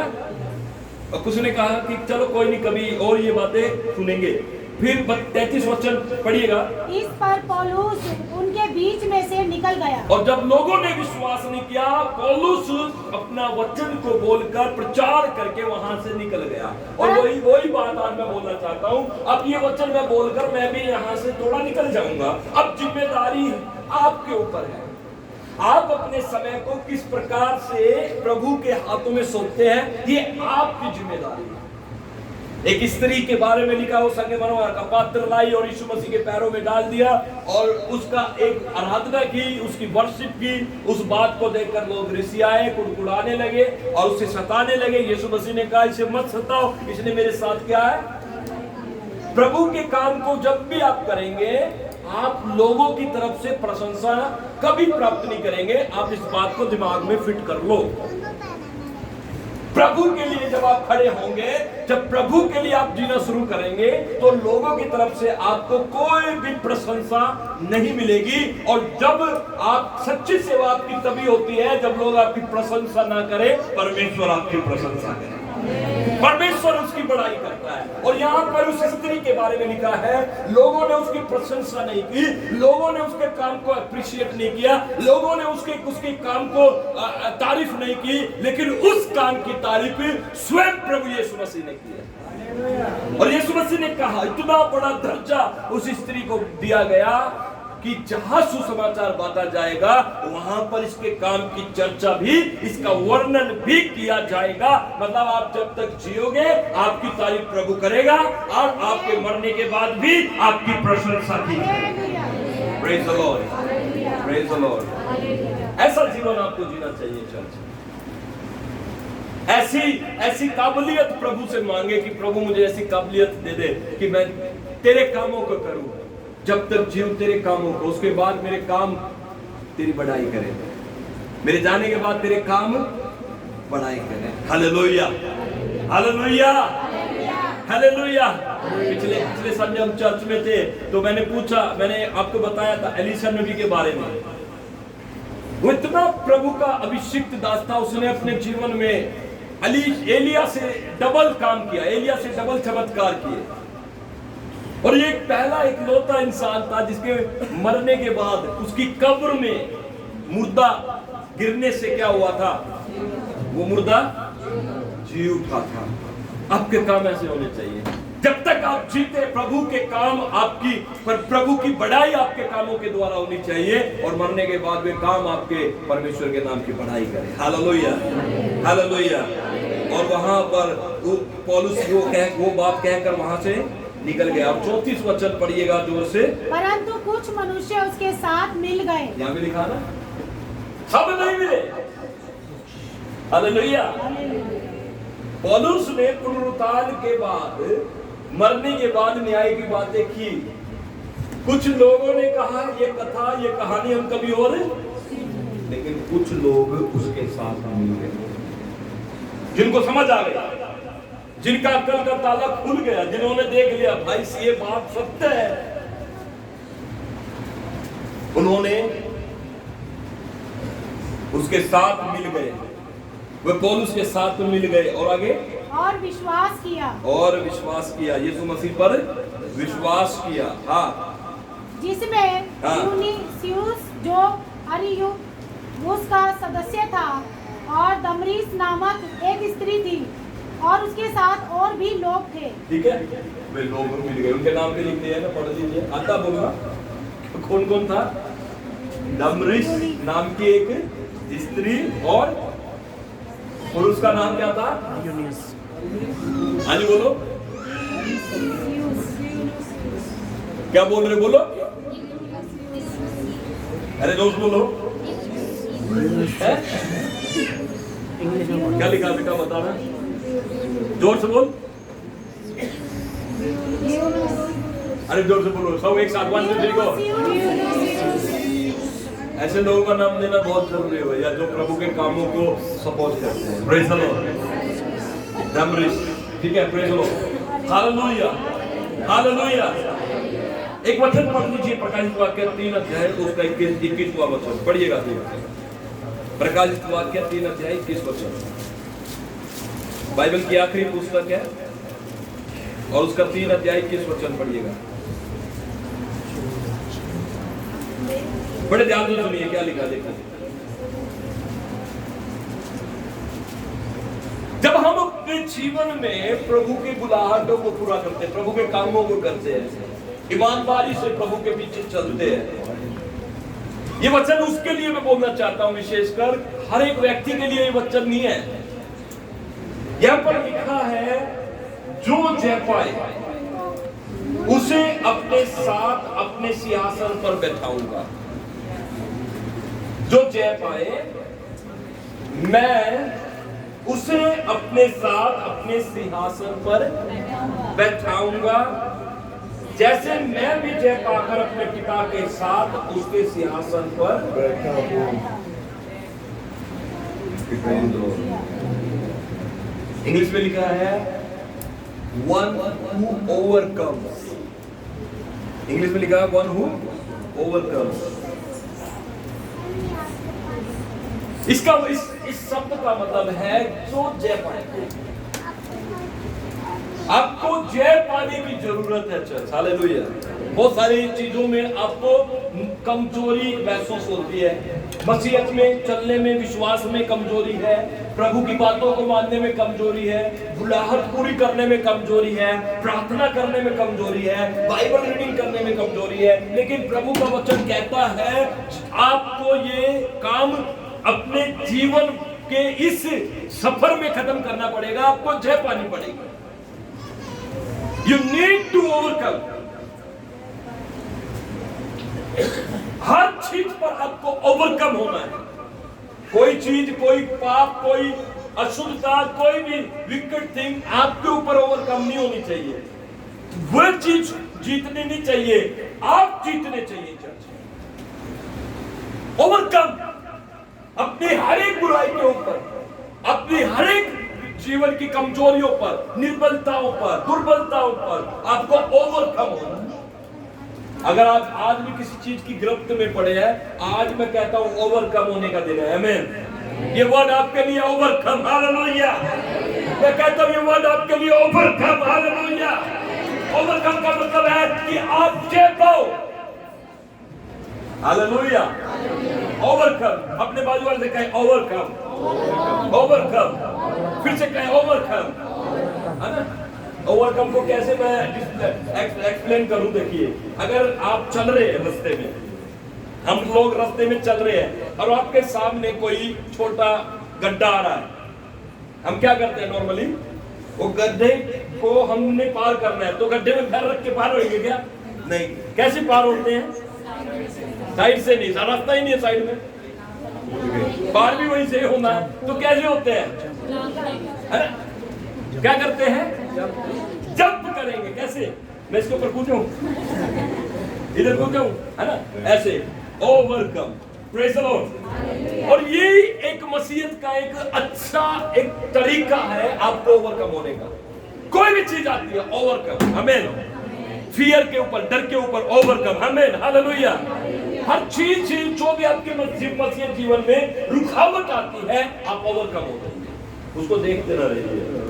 और कुछ ने कहा कि चलो कोई नहीं कभी और ये बातें सुनेंगे। फिर 33 वचन पढ़िएगा। इस पर पौलुस उनके बीच में से निकल गया, और जब लोगों ने विश्वास नहीं किया, पौलुस अपना वचन को बोलकर प्रचार करके वहां से निकल गया। और वही बात आज मैं बोलना चाहता हूँ। अब ये वचन मैं बोलकर मैं भी यहाँ से थोड़ा निकल जाऊंगा। अब जिम्मेदारी आपके ऊपर है, आप अपने समय को किस प्रकार से प्रभु के हाथों में सौंपते हैं, ये आपकी जिम्मेदारी है। एक स्त्री के बारे में लिखा हो, संगे मनोहर का पात्र लाई और यीशु मसीह के पैरों में डाल दिया और उसका एक आराधना की, उसकी वर्शिप की। उस बात को देखकर लोग रिसियाए, कुड़कुड़ाने लगे और उसे सताने लगे। यीशु मसीह ने कहा इसे मत सताओ, इसने मेरे साथ क्या है? प्रभु के काम को जब भी आप करेंगे, आप लोगों की तरफ से प्रशंसा कभी प्राप्त नहीं करेंगे। आप इस बात को दिमाग में फिट कर लो। प्रभु के लिए जब आप खड़े होंगे, जब प्रभु के लिए आप जीना शुरू करेंगे, तो लोगों की तरफ से आपको कोई भी प्रशंसा नहीं मिलेगी। और जब आप सच्ची सेवा आपकी तभी होती है जब लोग आपकी प्रशंसा ना करें, परमेश्वर आपकी प्रशंसा करे, परमेश्वर उसकी बड़ाई करता है। और यहाँ पर उस स्त्री के बारे में लिखा है, लोगों ने उसकी प्रशंसा नहीं की, लोगों ने उसके काम को अप्रिशिएट नहीं किया, लोगों ने उसके काम को तारीफ नहीं की, लेकिन उस काम की तारीफ स्वयं प्रभु यीशु मसीह ने की है। और यीशु मसीह ने कहा, इतना बड़ा दर्जा उस स्त्री को दिया गया कि जहां सुसमाचार बांटा जाएगा वहां पर इसके काम की चर्चा भी, इसका वर्णन भी किया जाएगा। मतलब आप जब तक जियोगे आपकी तारीफ प्रभु करेगा और आपके मरने के बाद भी आपकी प्रशंसा की जाएगी। Praise the Lord, praise the Lord. ऐसा जीवन आपको जीना चाहिए चर्च। ऐसी काबिलियत प्रभु से मांगे कि प्रभु मुझे ऐसी काबिलियत दे दे कि मैं तेरे कामों को करूं, जब तक जीव तेरे कामों को, उसके बाद मेरे काम तेरी बड़ाई करें, मेरे जाने के बाद तेरे काम बड़ाई करें। Hallelujah, hallelujah, hallelujah. पिछले संडे हम चर्च में थे तो मैंने आपको बताया था एलीशा नबी के बारे में। वो इतना प्रभु का अभिषिक्त दास था, उसने अपने जीवन में एलिया से डबल काम किया, एलिया से डबल चमत्कार किए। और ये पहला इकलौता इंसान था जिसके मरने के बाद उसकी कब्र में मुर्दा गिरने से क्या हुआ था, वो मुर्दा जी उठा था। आपके काम ऐसे होने चाहिए। जब तक आप जीते प्रभु के काम आपकी, पर प्रभु की बड़ाई आपके कामों के द्वारा होनी चाहिए, और मरने के बाद वे काम आपके परमेश्वर के नाम की बड़ाई करें। Hallelujah, hallelujah. और वहां पर पौलुस वो बात कहकर वहां से निकल गया। और 34 वचन पढ़िएगा जोर से। परंतु कुछ मनुष्य उसके साथ मिल गए। यहाँ भी लिखा ना, सब नहीं मिले। हालेलुया। पौलुस ने पुनरुत्थान के बाद, मरने के बाद न्याय की बातें की। कुछ लोगों ने कहा ये कथा, ये कहानी हम कभी और, लेकिन कुछ लोग उसके साथ मिल गए, जिनको समझ आ गया, जिनका अक्ल का ताला खुल गया, जिन्होंने देख लिया भाई ये बात सत्य है, उन्होंने उसके साथ मिल गए, वे पौलुस के साथ मिल गए। और आगे, और विश्वास किया, और विश्वास किया, यीशु मसीह पर विश्वास किया। हाँ, जिसमें यूनिसियुस जो अरियुस का सदस्य था और दमरीस नामक एक स्त्री थी और उसके साथ और भी लोग थे। ठीक है, वे लोग मिल गए, उनके नाम भी लिख दिए ना, पढ़ लीजिए। आता बोलना कौन कौन था। दमरीस नाम की एक स्त्री और पुरुष का नाम क्या था, हाँ जी बोलो, क्या बोल रहे बोलो, अरे दोस्त बोलो, क्या लिखा बेटा बताना, जोर से बोल, अरे जोर से बोलो, सब एक साथ 1 2 3 को। ऐसे लोगों का नाम देना बहुत जरूरी है भैया, जो प्रभु के कामों को सपोर्ट करते हैं। Praise the Lord. दमरीस, ठीक है, praise the Lord, hallelujah, hallelujah. एक वचन पढ़ लीजिए, प्रकाशित वाक्य 3 अध्याय उसका 21वां वचन पढ़िएगा। प्रकाशित वाक्य 3 अध्याय 21 वचन, बाइबल की आखिरी पुस्तक है और उसका 3 अध्याय 21 वचन पढ़िएगा। बड़े ध्यान से सुनिए क्या लिखा, देखो। जब हम अपने जीवन में प्रभु की बुलाहटों को पूरा करते हैं, प्रभु के कामों को करते हैं, ईमानदारी से प्रभु के पीछे चलते हैं, ये वचन उसके लिए मैं बोलना चाहता हूं, विशेषकर हर एक व्यक्ति के लिए ये वचन नहीं है। यहां पर लिखा है, जो जय पाए उसे अपने साथ अपने सिंहासन पर बैठाऊंगा। जो जय पाए मैं उसे अपने साथ अपने सिंहासन पर बैठाऊंगा जैसे मैं भी जय पाकर अपने पिता के साथ उसके सिंहासन पर बैठा हूँ। इंग्लिश में लिखा है वन हु ओवरकम्स। इंग्लिश में लिखा है वन हु ओवरकम्स। इसका इस शब्द का मतलब है जो जय पाए। आपको जय पाने की जरूरत है चर्च, हालेलुया। बहुत सारी चीजों में आपको कमजोरी महसूस होती है। मसीहत में चलने में, विश्वास में कमजोरी है, प्रभु की बातों को मानने में कमजोरी है, बुलाहट पूरी करने में कमजोरी है, प्रार्थना करने में कमजोरी है, बाइबल रीडिंग करने में कमजोरी है। लेकिन प्रभु का वचन कहता है आपको ये काम अपने जीवन के इस सफर में खत्म करना पड़ेगा। आपको जय पानी पड़ेगी। You need to overcome. हर चीज पर आपको ओवरकम होना है। कोई चीज, कोई पाप, कोई अशुद्धता, कोई भी विकेट थिंग आपके ऊपर ओवरकम नहीं होनी चाहिए। वह चीज जीतनी नहीं चाहिए, आप जीतने चाहिए। चर्च ओवरकम अपनी हर एक बुराई के ऊपर, अपनी हर एक जीवन की कमजोरियों पर, निर्बलताओं पर, दुर्बलताओं पर आपको ओवरकम होना। अगर आप आज भी किसी चीज की गिरफ्त में पड़े हैं, आज मैं कहता हूं ओवरकम होने का दिन है। आमीन। ये वर्ड आपके लिए ओवरकम, हालेलुया। मैं कहता हूं ये वर्ड आपके लिए ओवरकम, हालेलुया। ओवरकम का मतलब है कि आप जय पाओ, हालेलुया। ओवरकम। अपने बाजू वाले से कहें ओवरकम, ओवरकम। फिर से कहें ओवरकम, है ना। ओवरकम को कैसे मैं एक्सप्लेन करूं? देखिए, अगर आप चल रहे हैं रास्ते में, हम लोग रास्ते में चल रहे हैं और आपके सामने कोई छोटा गड्ढा आ रहा है, हम क्या करते हैं नॉर्मली? वो गड्ढे को हमने पार करना है तो गड्ढे में पैर रख के पार होंगे क्या? नहीं। कैसे पार होते हैं? साइड से नहीं, रास्ता ही नहीं है साइड में, पार भी वहीं से होना है। तो कैसे होते हैं? क्या करते हैं? जंप करेंगे। कैसे? मैं इसके ऊपर कूदूं, इधर कूदूं, है ना, ऐसे। Overcome, praise the Lord. और ये एक मसीहत का एक अच्छा एक तरीका है आपको ओवरकम होने का। कोई भी चीज आती है ओवरकम, आमीन। फियर के ऊपर, डर के ऊपर ओवरकम, आमीन, हालेलुया। हर चीज जो भी आपके मसीह जीवन में रुकावट आती है, आप ओवरकम होते हैं। उसको देखते ना रहिए।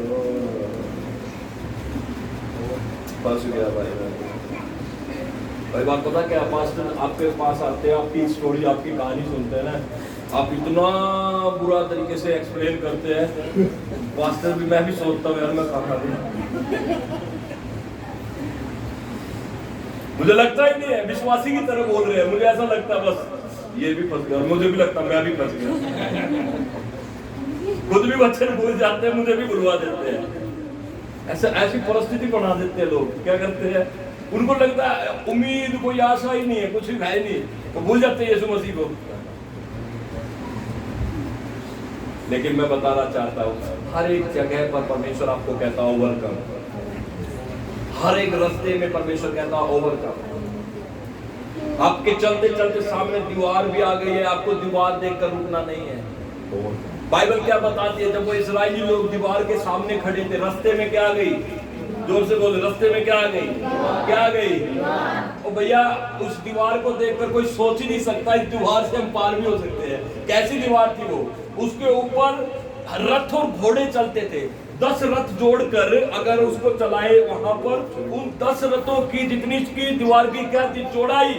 भाई बात पता क्या, पास्टर आपके पास आते हैं, आपकी स्टोरी, आपकी कहानी सुनते हैं ना, आप इतना बुरा तरीके से एक्सप्लेन करते हैं, पास्टर भी, मैं भी सोचता हूँ यार मैं कहाँ था। मुझे लगता ही नहीं है, विश्वासी की तरह बोल रहे हैं। मुझे ऐसा लगता है बस ये भी फंस गया, मुझे भी लगता मैं भी फंस गया। खुद भी बच्चे भूल जाते हैं, मुझे भी भुलवा देते हैं। ऐसी परिस्थिति बना देते हैं लोग। क्या करते हैं? उनको लगता है उम्मीद, कोई आशा ही नहीं है, कुछ भी है नहीं, तो भूल जाते हैं यीशु मसीह को। लेकिन मैं बताना चाहता हूँ, हर एक जगह पर परमेश्वर आपको कहता है ओवरकम। हर एक रास्ते में परमेश्वर कहता है ओवरकम। आपके चलते चलते सामने दीवार भी आ गई है, आपको दीवार देखकर रुकना नहीं है। बाइबल क्या बताती है? जब वो इस्राएली लोग दीवार के सामने खड़े थे, रास्ते में क्या आ गई? जोर से बोले, रास्ते में क्या आ गई? क्या आ गई? ओ भैया, उस दीवार को देखकर कोई सोच ही नहीं सकता इस दीवार से हम पार भी हो सकते हैं। कैसी दीवार थी वो? उसके ऊपर रथ और घोड़े चलते थे। 10 रथ जोड़कर अगर उसको चलाए वहां पर, उन 10 रथों की जितनी की दीवार की क्या थी? चौड़ाई।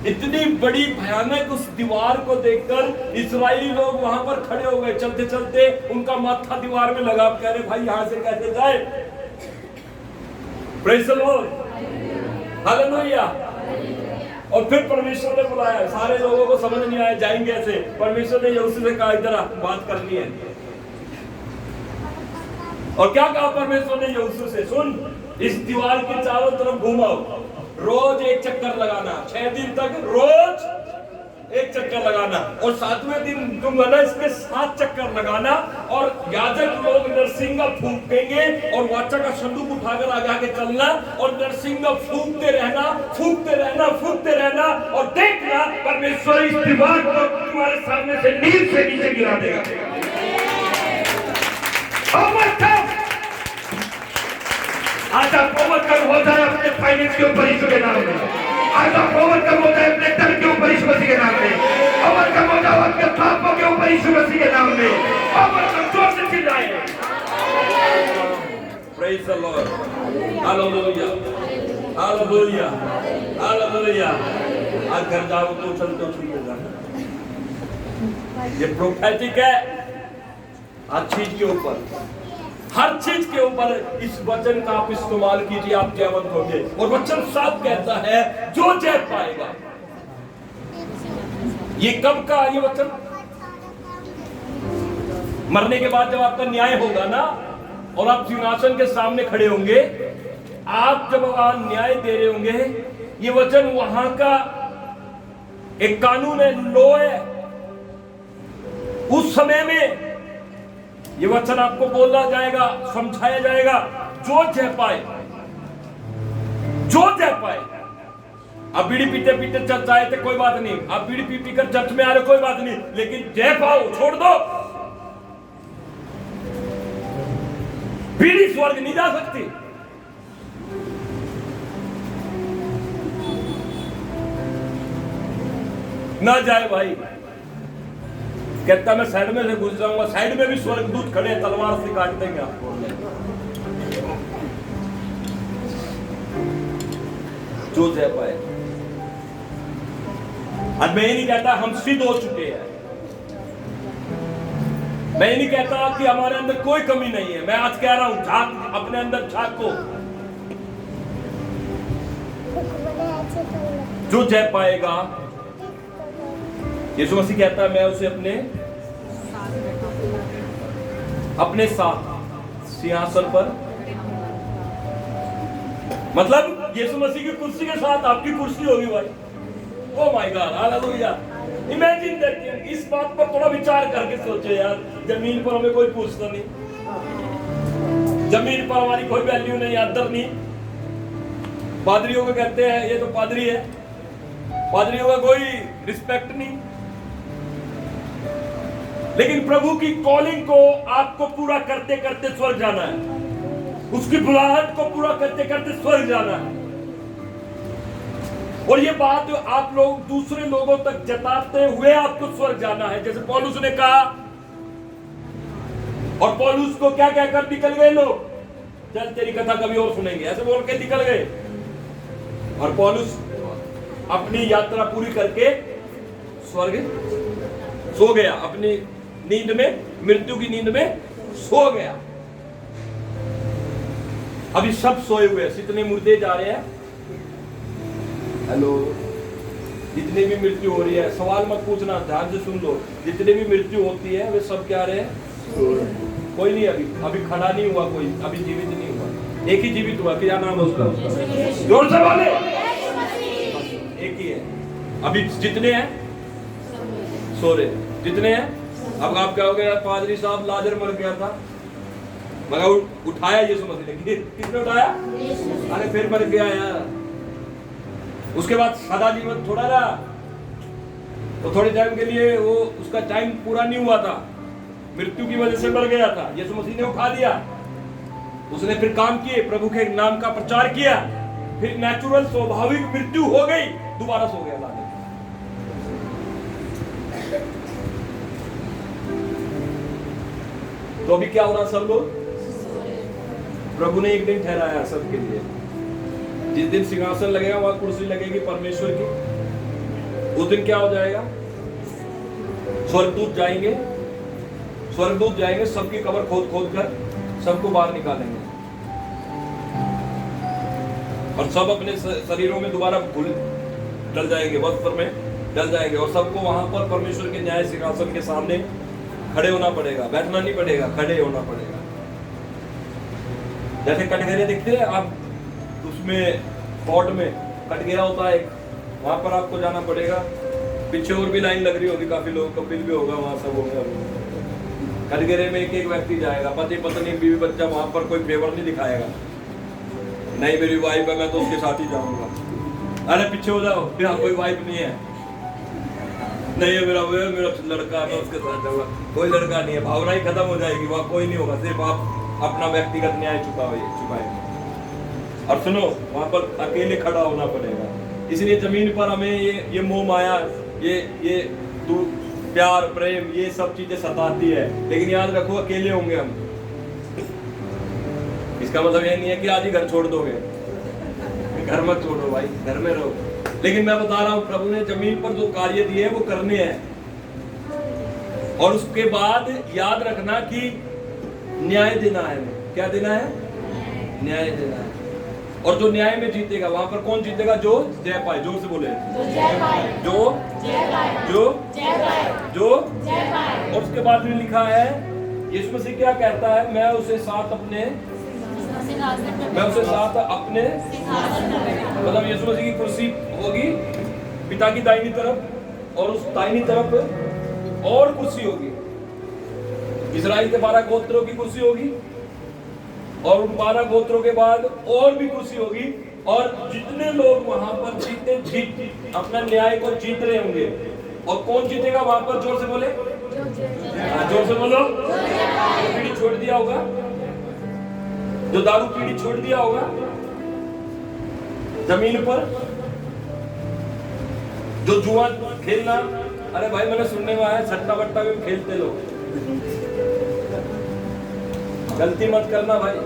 इतनी बड़ी भयानक उस दीवार को देखकर इस्राएली लोग वहां पर खड़े हो गए। चलते चलते उनका माथा दीवार में लगा, कह रहे भाई यहां से कैसे जाए? Praise the Lord, hallelujah. और फिर परमेश्वर ने बुलाया, सारे लोगों को समझ नहीं आया जाएंगे ऐसे। परमेश्वर ने यहोशू से कहा इधर आ, बात करनी है। और क्या कहा परमेश्वर ने यहोशू से? सुन, इस दीवार के चारों तरफ घुमाओ, रोज एक चक्कर लगाना, 6 दिन तक रोज एक चक्कर लगाना, और 7वें दिन तुम है ना इसके 7 चक्कर लगाना, और याजक लोग नरसिंगा फूंकेंगे और वाचा का संदूक उठाकर आगे आगे चलना, और नरसिंगा फूंकते रहना, फूंकते रहना, फूंकते रहना, और देखना परमेश्वर इस दीवार को तुम्हारे सामने से नींव से नीचे गिरा देगा। आज आप ओवरकम हो जाए अपने फाइनेंस के ऊपर यीशु के नाम में। आज आप ओवरकम हो जाए अपने धन के ऊपर यीशु मसीह के नाम में। ओवरकम हो जाओ आपके पापों के ऊपर यीशु मसीह के नाम में। ओवरकम जोर से चिल्लाएं। Praise the Lord, hallelujah, hallelujah, hallelujah. आज घर जाओ तो चलते चलते जाना। ये प्रोफेटिक है हर चीज के ऊपर, हर चीज के ऊपर इस वचन का आप इस्तेमाल कीजिए, आप जयवंत होंगे। और वचन साफ कहता है जो जय पाएगा। ये कब का ये वचन? मरने के बाद जब आपका न्याय होगा ना, और आप सिंहासन के सामने खड़े होंगे, आप जब वहां न्याय दे रहे होंगे, ये वचन वहां का एक कानून है, लॉ है। उस समय में ये वचन आपको बोला जाएगा, समझाया जाएगा, जो जय पाए, जो जय पाए। आप बीड़ी पीते पीते चर्च आए थे, कोई बात नहीं। आप बीड़ी पी पी कर चर्च में आ रहे, कोई बात नहीं, लेकिन जय पाओ छोड़ दो। बीड़ी स्वर्ग नहीं जा सकती। ना जाए भाई। कहता मैं साइड में से घुस जाऊंगा, साइड में भी स्वर्गदूत खड़े तलवार से काट देंगे आपको। जो जय पाए। आज मैं ये नहीं कहता हम सिद्ध हो चुके हैं, मैं ये नहीं कहता कि हमारे अंदर कोई कमी नहीं है। मैं आज कह रहा हूं झांक, अपने अंदर झांको। जो जय पाएगा, यीशु मसीह कहता है मैं उसे अपने साथ सिंहासन पर, मतलब यीशु मसीह की कुर्सी के साथ आपकी कुर्सी होगी भाई। Oh my God, hallelujah. Imagine that. इस बात पर थोड़ा विचार करके सोचो यार। जमीन पर हमें कोई पूछता नहीं, जमीन पर हमारी कोई वैल्यू नहीं, आदर नहीं। पादरियों को कहते हैं ये तो पादरी है, पादरियों का कोई रिस्पेक्ट नहीं। लेकिन प्रभु की कॉलिंग को आपको पूरा करते करते स्वर्ग जाना है। उसकी बुलाहट को पूरा करते करते स्वर्ग जाना है। और ये बात आप लोग दूसरे लोगों तक जताते हुए आपको स्वर्ग जाना है। जैसे पौलुस ने कहा, और पौलुस को क्या कहकर निकल गए लोग, चल तेरी कथा कभी और सुनेंगे, ऐसे बोल के निकल गए। और पौलुस अपनी यात्रा पूरी करके स्वर्ग सो गया, अपनी नींद में, मृत्यु की नींद में सो गया। अभी सब सोए हुए हैं, जितने मुर्दे जा रहे हैं, हेलो, जितनी भी मृत्यु हो रही है, सवाल मत पूछना, ध्यान से सुन लो। जितनी भी मृत्यु होती है वे सब क्या रहे हैं? कोई नहीं, अभी खड़ा नहीं हुआ, कोई अभी जीवित नहीं हुआ। एक ही जीवित हुआ, क्या नाम है उसका? जोर से बोले। एक ही है। अभी जितने हैं सो रहे, जितने हैं। अब आप क्या हो गया, पादरी साहब लाजर मर गया था, मगर उठाया यीशु मसीह ने। किसने उठाया? अरे फिर मर गया यार। उसके बाद सदा जीवन थोड़ा रहा, तो थोड़े टाइम के लिए वो उसका टाइम पूरा नहीं हुआ था, मृत्यु की वजह से मर गया था। यीशु मसीह ने उठा दिया। उसने फिर काम किए, प्रभु के नाम का प्रचार किया, फिर नेचुरल स्वाभाविक मृत्यु हो गई, दोबारा सो गया लाजर। तो अभी क्या हो रहा? सब लोग, प्रभु ने एक दिन ठहराया सबके लिए। जिस दिन सिंहासन लगेगा, वहां कुर्सी लगेगी परमेश्वर की, उस दिन क्या हो जाएगा? स्वर्गदूत जाएंगे, स्वर्गदूत जाएंगे, सबकी कब्र खोद खोद कर सबको बाहर निकालेंगे, और सब अपने शरीरों में दोबारा घुल डल जाएंगे, वस्त्र में डल जाएंगे, और सबको वहां पर परमेश्वर के न्याय सिंहासन के सामने खड़े होना पड़ेगा। बैठना नहीं पड़ेगा, खड़े होना पड़ेगा। जैसे कटघरे दिखते हैं आप, उसमें कोर्ट में कटघरा होता है, वहां पर आपको जाना पड़ेगा, पीछे और भी लाइन लग रही होगी, काफी लोग, कपिल भी होगा वहाँ, सब होगा। कटघरे में एक एक व्यक्ति जाएगा, पति पत्नी बीवी बच्चा, वहाँ पर कोई फेवर नहीं दिखाएगा, नहीं मेरी वाइफ है मैं तो उसके साथ ही जाऊंगा। अरे पीछे हो जाओ, यहाँ कोई वाइफ नहीं है, नहीं है मेरा लड़का, मैं उसके साथ जाऊंगा। कोई लड़का नहीं है, भावना ही खत्म हो जाएगी, वहाँ कोई नहीं होगा, सिर्फ आप अपना व्यक्तिगत न्याय छुपाएंगे। और सुनो, वहाँ पर अकेले खड़ा होना पड़ेगा। इसलिए जमीन पर हमें ये मोह माया, ये प्यार प्रेम, ये सब चीजें सताती है, लेकिन याद रखो अकेले होंगे हम। इसका मतलब ये नहीं है कि आज ही घर छोड़ दोगे, घर मत छोड़ो भाई, घर में रहो। लेकिन मैं बता रहा हूं, प्रभु ने जमीन पर जो कार्य दिए हैं वो करने हैं। और उसके बाद याद रखना कि न्याय देना है। क्या देना है? न्याय देना है। और जो न्याय में जीतेगा, वहां पर कौन जीतेगा? जो जय पाए। जोर से बोले, जो और उसके बाद में लिखा है, यीशु मसीह क्या कहता है? मैं उसे साथ अपने मतलब यीशु मसीह की कुर्सी होगी पिता की दाहिनी तरफ, और उस दाहिनी तरफ और कुर्सी होगी। इस्राएल के 12 गोत्रों की कुर्सी होगी, और उन 12 गोत्रों के बाद और भी कुर्सी होगी। और जितने लोग वहां पर जीत अपना न्याय को जीत रहे होंगे, और कौन जीतेगा वहां पर? जोर से बोले, जोर से बोलो। पीढ़ी छोड़ दिया होगा, जो दारू पीढ़ी छोड़ दिया होगा जमीन पर, जो जुआ खेलना, अरे भाई मैंने सुनने में आया सट्टा बट्टा भी खेलते लोग, गलती मत करना भाई,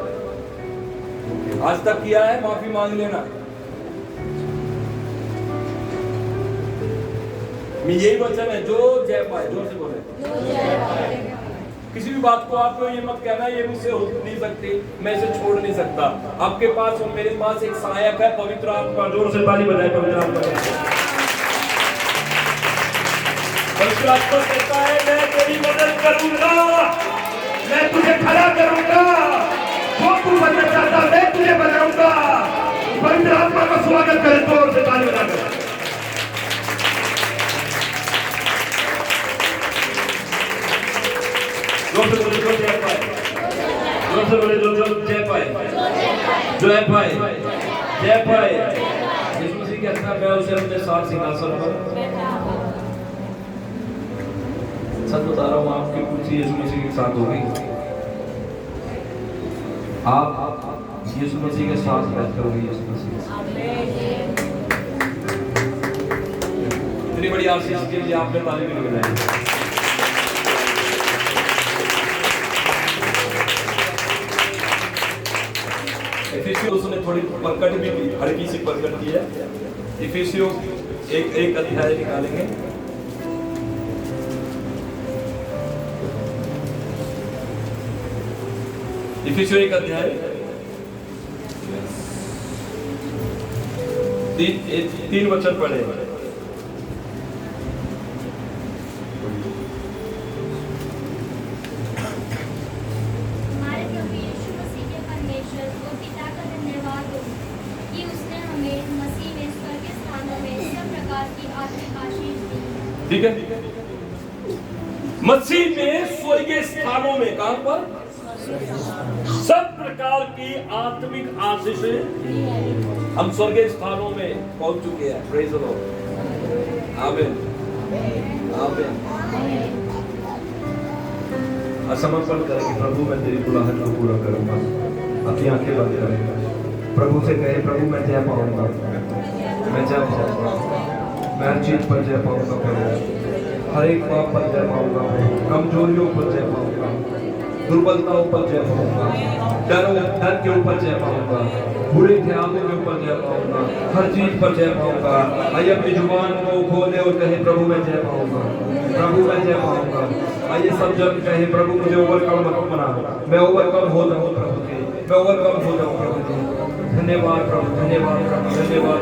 आज तक किया है माफी मांग लेना। यही वचन है, जो जय पाए। जोर से बोले। किसी भी बात को आपको ये मत कहना ये मुझसे हो नहीं सकती, मैं इसे छोड़ नहीं सकता। आपके पास और मेरे पास एक सहायक है, पवित्र आत्मा। जोर से ताली बजाए पवित्र आत्मा। पवित्र आत्मा कहता है, मैं तेरी मदद करूंगा, मैं तुझे खड़ा करूंगा, जो तू बनना चाहता मैं तुझे बनाऊंगा। पवित्र आत्मा का स्वागत करें, जोर से ताली बजाकर। जोर से बोले, जो जय पाए। जोर से बोले, जो जय पाए, जय पाए, जय पाए। यीशु मसीह कहता है, मैं उसे अपने साथ सिंहासन पर, सच बता रहा हूँ, आपकी कुर्सी यीशु मसीह के साथ होगी। आप यीशु मसीह के साथ बैठ करोगे। यीशु मसीह इतनी बड़ी आशीष के लिए आपने ताली भी बजाई। इफिसियों उसने थोड़ी प्रकट भी की, हल्की सी प्रकट की है। इफिसियों एक अध्याय निकालेंगे। इफिसियों 1 अध्याय 3 वचन पढ़े। ठीक है, मसीह में स्वर्गीय स्थानों में, कहां पर? सब प्रकार की आत्मिक आशीषें हम स्वर्गीय स्थानों में पहुंच चुके हैं। Praise the Lord. आमीन, आमीन। समर्पण करें कि प्रभु मैं तेरी बुलाहट को पूरा करूंगा। अपनी आंखें बंद करें, प्रभु से कहे, प्रभु मैं जय पाऊंगा, मैं जय पाऊंगा, मैं हर चीज पर जय पाऊंगा प्रभु, हर एक पाप पर जय पाऊंगा, कमजोरियों पर जय पाऊंगा, दुर्बलताओं पर जय पाऊंगा, डर के ऊपर जय पाऊंगा, बुरे ख्यालों के ऊपर जय पाऊंगा, हर चीज पर जय पाऊंगा। आइए अपनी जुबान को खोले और कहे, प्रभु मैं जय पाऊंगा, प्रभु मैं जय पाऊंगा। आइए सब जन कहे, प्रभु मुझे ओवरकम मत बना, मैं ओवरकम हो जाऊं प्रभु के, मैं ओवरकम हो जाऊं प्रभु के। धन्यवाद प्रभु, धन्यवाद प्रभु, धन्यवाद।